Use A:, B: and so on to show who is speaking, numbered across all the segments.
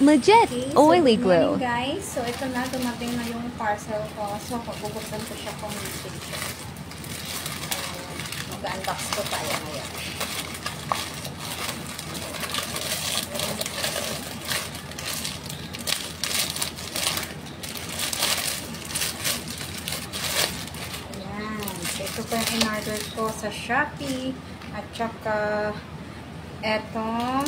A: Legit
B: Okay,
A: oily
B: good
A: glue.
B: morning guys. So ito na, dumating na yung parcel ko. So pagbubuksan ko siya kung legit siya. Mag-unbox ko tayo ngayon. Ayan. So ito po yung in-order ko sa Shopee. At saka etong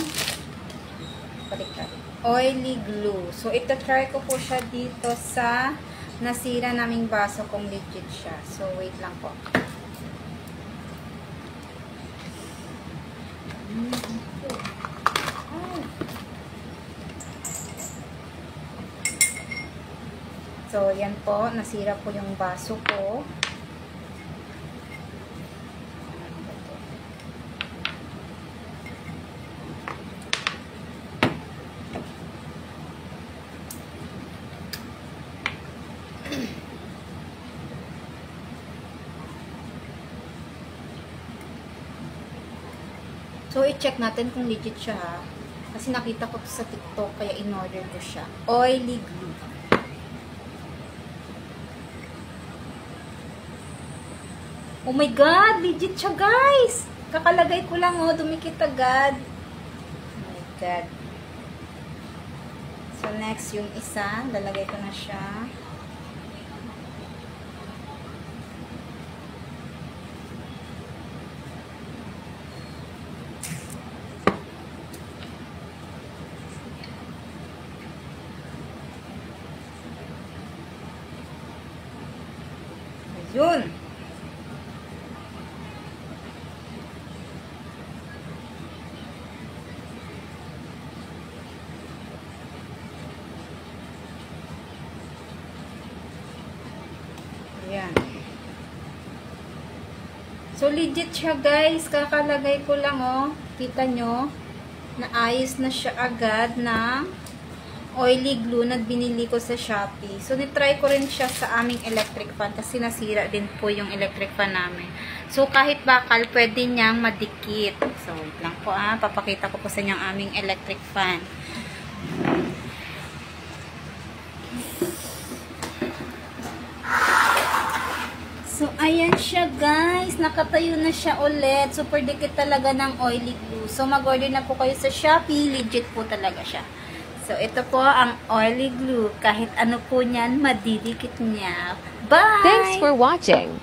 B: baliktad. Oily glue. So, ito try ko po siya dito sa nasira naming baso kung legit siya. So, wait lang po. So, yan po. Nasira po yung baso ko. So, i-check natin kung legit siya ha. Kasi nakita ko to sa TikTok, kaya in-order ko siya. Oily glue. Oh my God! Legit siya guys! Kakalagay ko lang oh, dumikit agad. Oh my God. So, next yung isa. Lalagay ko na siya. Yun. Ayan. So, legit siya guys. Kakalagay ko lang oh. Kita nyo. Naayos na siya agad ng oily glue na binili ko sa Shopee. So, nitry ko rin siya sa aming electric fan kasi nasira din po yung electric fan namin. So, kahit bakal, pwede niyang madikit. So, wait lang po papakita ko po sa inyo ang aming electric fan. So, ayan siya guys. Nakatayo na siya ulit. Super dikit talaga ng oily glue. So, mag-order na po kayo sa Shopee. Legit po talaga siya. So, ito po ang oily glue. Kahit ano po niyan, madidikit niya. Bye!
A: Thanks for watching.